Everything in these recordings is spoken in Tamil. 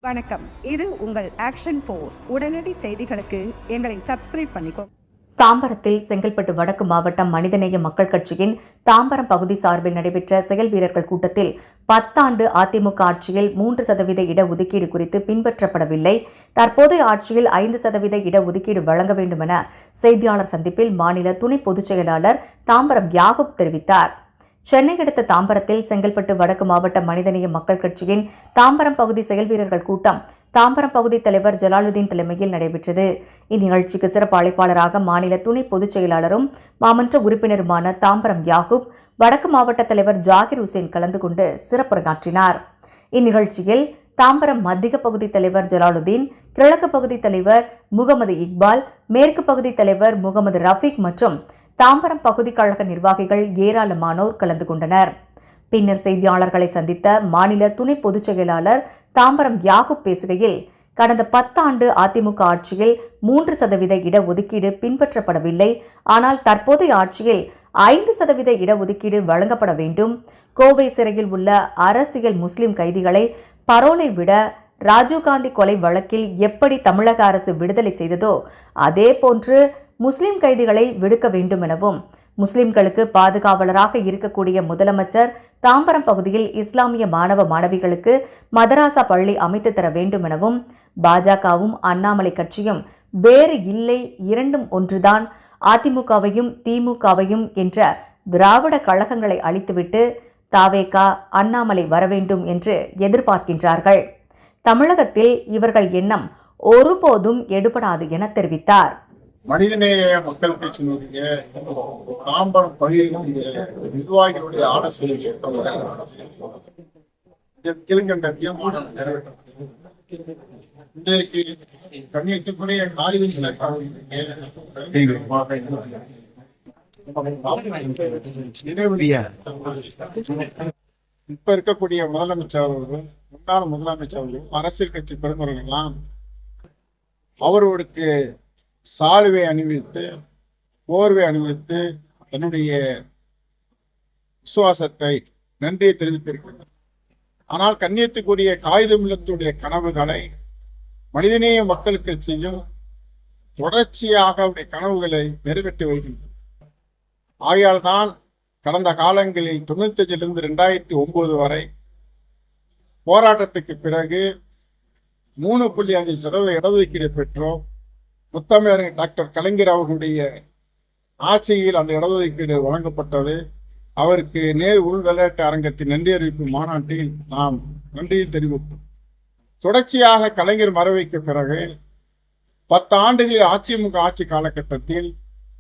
வணக்கம். இது உங்கள் ஆக்ஷன் 4. உடனடி செய்திகளுக்கு எங்களை சப்ஸ்கிரைப் பண்ணிக்கோ. தாம்பரத்தில் செங்கல்பட்டு வடக்கு மாவட்டம் மனிதநேய மக்கள் கட்சியின் தாம்பரம் பகுதி சார்பில் நடைபெற்ற செயல் வீரர்கள் கூட்டத்தில் 10 ஆண்டு அதிமுக ஆட்சியில் 3% இடஒதுக்கீடு குறித்து பின்பற்றப்படவில்லை. தற்போதைய ஆட்சியில் 5% இடஒதுக்கீடு வழங்க வேண்டும் என செய்தியாளர் சந்திப்பில் மாநில துணை பொதுச் செயலாளர் தாம்பரம் யாகூப் தெரிவித்தார். சென்னை அடுத்த தாம்பரத்தில் செங்கல்பட்டு வடக்கு மாவட்ட மனிதநேய மக்கள் கட்சியின் தாம்பரம் பகுதி செயல் வீரர்கள் கூட்டம் தாம்பரம் பகுதி தலைவர் ஜலாலுதீன் தலைமையில் நடைபெற்றது. இந்நிகழ்ச்சிக்கு சிறப்பு அழைப்பாளராக மாநில துணை பொதுச் செயலாளரும் மாமன்ற உறுப்பினருமான தாம்பரம் யாகூப், வடக்கு மாவட்ட தலைவர் ஜாகிர் உசேன் கலந்து கொண்டு சிறப்புரையாற்றினார். இந்நிகழ்ச்சியில் தாம்பரம் மத்திய பகுதி தலைவர் ஜலாலுதீன், கிழக்கு பகுதி தலைவர் முகமது இக்பால், மேற்கு பகுதி தலைவர் முகமது ரஃபீக் மற்றும் தாம்பரம் பகுதி கழக நிர்வாகிகள் ஏராளமானோர் கலந்து கொண்டனர். பின்னர் செய்தியாளர்களை சந்தித்த மாநில துணை பொதுச் செயலாளர் தாம்பரம் யாகூப் பேசுகையில், கடந்த 10 ஆண்டு அதிமுக ஆட்சியில் 3% இடஒதுக்கீடு பின்பற்றப்படவில்லை. ஆனால் தற்போதைய ஆட்சியில் 5% இடஒதுக்கீடு வழங்கப்பட வேண்டும். கோவை சிறையில் உள்ள அரசியல் முஸ்லிம் கைதிகளை பரோலை விட ராஜீவ்காந்தி கொலை வழக்கில் எப்படி தமிழக அரசு விடுதலை செய்ததோ அதேபோன்று முஸ்லிம் கைதிகளை விடுக்க வேண்டும் எனவும், முஸ்லிம்களுக்கு பாதுகாவலராக இருக்கக்கூடிய முதலமைச்சர் தாம்பரம் பகுதியில் இஸ்லாமிய மாணவ மாணவிகளுக்கு மதராசா பள்ளி அமைத்து தர வேண்டும் எனவும், பாஜகவும் அண்ணாமலை கட்சியும் வேறு இல்லை, இரண்டும் ஒன்றுதான், அதிமுகவையும் திமுகவையும் என்ற திராவிட கழகங்களை அழித்துவிட்டு தாவேகா அண்ணாமலை வரவேண்டும் என்று எதிர்பார்க்கின்றார்கள். தமிழகத்தில் இவர்கள் எண்ணம் ஒருபோதும் எடுபடாது என தெரிவித்தார். மனிதநேய மக்கள் கட்சியினுடைய தாம்பரம் பகுதியில் நிர்வாகிகளுடைய ஆலோசனை கீழ்கண்ட தீர்மானம் நிறைவேற்றப்பட்டது. இன்றைக்கு கண்ணியத்துக்குரிய இப்ப இருக்கக்கூடிய முதலமைச்சர் அவர்கள், முன்னாள் முதலமைச்சர் அவர்கள், அரசியல் கட்சி பிரமுகர்கள் எல்லாம் அவர்களுக்கு சால்வை அணிவித்து, போர்வை அணிவித்து தன்னுடைய விசுவாசத்தை, நன்றியை தெரிவித்திருக்கிறார். ஆனால் கண்ணியத்துக்குரிய காகிதமில்லத்துடைய கனவுகளை மனிதநேய மக்கள் கட்சியும் தொடர்ச்சியாக அவருடைய கனவுகளை நிறைவேற்றி வருகின்றனர். ஆகையால் தான் கடந்த காலங்களில் 95 2009 வரை போராட்டத்துக்கு பிறகு 3.5% இடஒதுக்கீடு பெற்றோம். முத்தமிழர் டாக்டர் கலைஞர் அவர்களுடைய ஆட்சியில் அந்த இடஒதுக்கீடு வழங்கப்பட்டது. அவருக்கு நேரு உள் விளையாட்டு அரங்கத்தின் நன்றி அறிவிப்பு மாநாட்டில் நாம் நன்றியை தெரிவித்தோம். தொடர்ச்சியாக கலைஞர் மறைவுக்கு பிறகு 10 ஆண்டுகளில் அதிமுக ஆட்சி காலகட்டத்தில்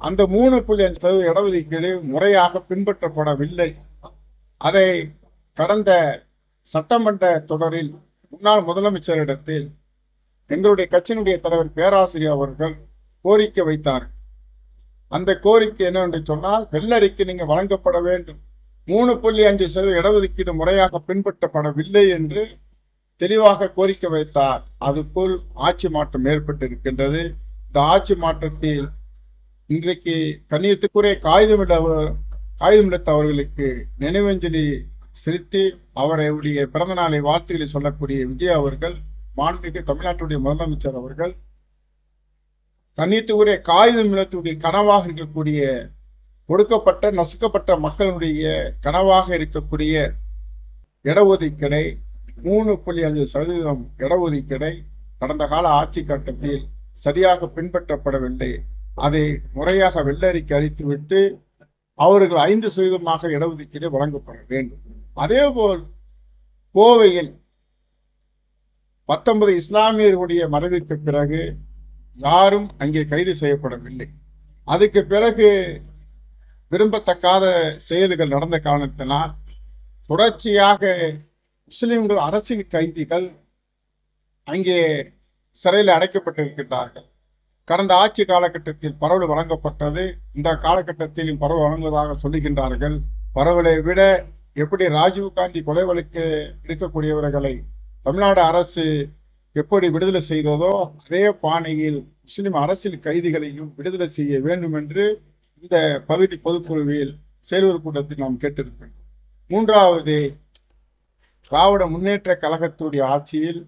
அந்த 3.5% இடஒதுக்கீடு முறையாக பின்பற்றப்படவில்லை. அதை கடந்த சட்டமன்ற தொடரில் முன்னாள் முதலமைச்சரிடத்தில் எங்களுடைய கட்சியினுடைய தலைவர் பேராசிரியர் அவர்கள் கோரிக்கை வைத்தார். அந்த கோரிக்கை என்னவென்று சொன்னால், வெள்ளரிக்கு நீங்க வழங்கப்பட வேண்டும், 3.5% இடஒதுக்கீடு முறையாக பின்பற்றப்படவில்லை என்று தெளிவாக கோரிக்கை வைத்தார். அதுபோல் ஆட்சி மாற்றம் ஏற்பட்டிருக்கின்றது. இந்த ஆட்சி மாற்றத்தில் இன்றைக்கு கண்ணியத்துக்குரிய காகிதமில்லத் அவர்களுக்கு நினைவஞ்சலி செலுத்தி அவருடைய பிறந்த நாளை வாழ்த்துக்களை சொல்லக்கூடிய விஜய் அவர்கள், மாண்புமிகு தமிழ்நாட்டுடைய முதலமைச்சர் அவர்கள், கண்ணியத்துக்குரிய காகிதமில்லத்துடைய கனவாக இருக்கக்கூடிய, ஒடுக்கப்பட்ட நசுக்கப்பட்ட மக்களுடைய கனவாக இருக்கக்கூடிய இடஒதுக்கீடை 3.5% இடஒதுக்கீடை கடந்த கால ஆட்சி கட்டத்தில் சரியாக பின்பற்றப்படவில்லை. அதை முறையாக வெள்ளரிக்கை அளித்துவிட்டு அவர்கள் 5% இடஒதுக்கீடு வழங்கப்பட வேண்டும். அதேபோல் கோவையில் 19 இஸ்லாமியர்களுடைய மறைவுக்கு பிறகு யாரும் அங்கே கைது செய்யப்படவில்லை. அதுக்கு பிறகு விரும்பத்தக்காத செயல்கள் நடந்த காரணத்தினால் தொடர்ச்சியாக முஸ்லிம்கள் அரசியல் கைதிகள் அங்கே சிறையில் அடைக்கப்பட்டிருக்கின்றார்கள். கடந்த ஆட்சி காலகட்டத்தில் பரவல் வழங்கப்பட்டது. இந்த காலகட்டத்தில் பரவல் வழங்குவதாக சொல்லுகின்றார்கள். பரவலை விட எப்படி ராஜீவ்காந்தி கொலை வழக்கு இருக்கக்கூடியவர்களை தமிழ்நாடு அரசு எப்படி விடுதலை செய்ததோ அதே பாணியில் முஸ்லிம் அரசியல் கைதிகளையும் விடுதலை செய்ய வேண்டும் என்று இந்த பகுதி பொதுக்குழுவில் செயல்வர் கூட்டத்தில் நாம் கேட்டிருக்கிறோம். மூன்றாவது, திராவிட முன்னேற்ற கழகத்துடைய ஆட்சியில்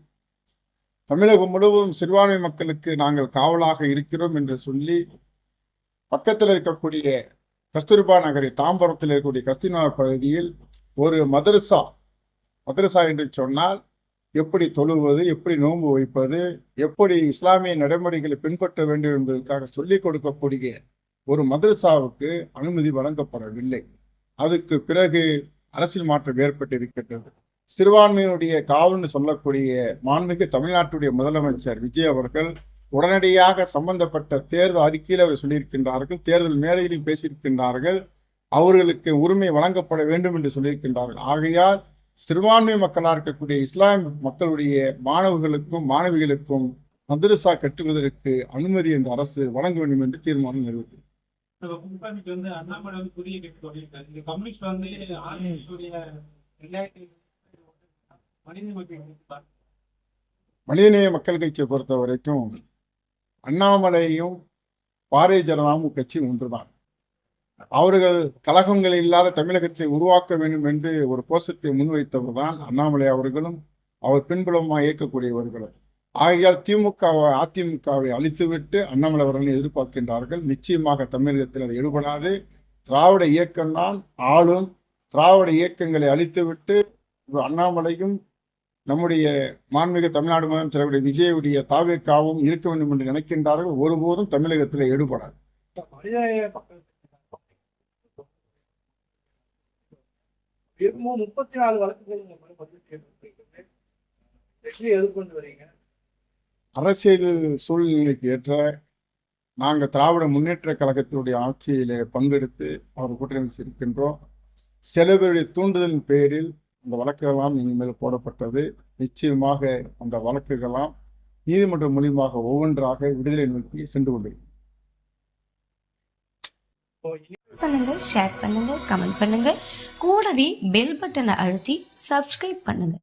தமிழகம் முழுவதும் சிறுபான்மை மக்களுக்கு நாங்கள் காவலாக இருக்கிறோம் என்று சொல்லி பக்கத்தில் இருக்கக்கூடிய கஸ்தூர்பா நகரில் தாம்பரத்தில் இருக்கக்கூடிய கஸ்தூர்பா பகுதியில் ஒரு மதரசா என்று சொன்னால் எப்படி தொழுவது, எப்படி நோன்பு வைப்பது, எப்படி இஸ்லாமிய நடைமுறைகளை பின்பற்ற வேண்டும் என்பதற்காக சொல்லிக் கொடுக்கக்கூடிய ஒரு மதரசாவுக்கு அனுமதி வழங்கப்படவில்லை. அதுக்கு பிறகு அரசியல் மாற்றம் ஏற்பட்டிருக்கின்றது. சிறுபான்மையினுடைய காவல்னு சொல்லக்கூடிய மாண்புமிகு தமிழ்நாட்டுடைய முதலமைச்சர் விஜய் அவர்கள் உடனடியாக சம்பந்தப்பட்ட தேர்தல் அறிக்கையில் அவர் சொல்லியிருக்கின்றார்கள், தேர்தல் மேடையிலும் பேசியிருக்கின்றார்கள், அவர்களுக்கு உரிமை வழங்கப்பட வேண்டும் என்று சொல்லியிருக்கின்றார்கள். ஆகையால் சிறுபான்மை மக்களாக இருக்கக்கூடிய இஸ்லாம் மக்களுடைய மாணவர்களுக்கும் மாணவிகளுக்கும் மதரசா கட்டுவதற்கு அனுமதி இந்த அரசு வழங்க வேண்டும் என்று தீர்மானம் நிறைவேற்றியது. மனிதநேய மக்கள் கட்சியை பொறுத்த வரைக்கும் அண்ணாமலையும் பாரதிய ஜனதாவும் கட்சி ஒன்றுதான். அவர்கள் கழகங்கள் இல்லாத தமிழகத்தை உருவாக்க வேண்டும் என்று ஒரு கோஷத்தை முன்வைத்தவர் தான் அண்ணாமலை அவர்களும் அவர் பின்புலமாக இயக்கக்கூடியவர்களும். ஆகையால் அதிமுகவை அழித்துவிட்டு அண்ணாமலை அவர்களை எதிர்பார்க்கின்றார்கள். நிச்சயமாக தமிழகத்தில் அது எடுபடாது. திராவிட இயக்கம்தான் ஆளும். திராவிட இயக்கங்களை அழித்துவிட்டு அண்ணாமலையும் நம்முடைய மாண்புமிகு தமிழ்நாடு முதலமைச்சர் விஜயுடைய தாவேக்காவும் இருக்க வேண்டும் என்று நினைக்கின்றார்கள். ஒருபோதும் தமிழகத்தில் எடுபடாது. 34 வழக்குகள் எதிர்கொண்டு வரீங்க. அரசியல் சூழ்நிலைக்கு ஏற்ற நாங்கள் திராவிட முன்னேற்ற கழகத்தினுடைய ஆட்சியில பங்கெடுத்து அவர் கூட்டணி இருக்கின்றோம். சில பேருடைய தூண்டுதலின் பேரில் அந்த வழக்குகளாம் இனிமேல் போடப்பட்டது. நிச்சயமாக அந்த வழக்குகளாம் நீதிமன்றம் மூலியமாக ஒவ்வொன்றாக விடுதலை நோக்கி சென்று கொண்டிருக்கிறோம். பண்ணுங்க, ஷேர் பண்ணுங்க, கமெண்ட் பண்ணுங்க, கூடவே பெல் பட்டனை அழுத்தி சப்ஸ்கிரைப் பண்ணுங்க.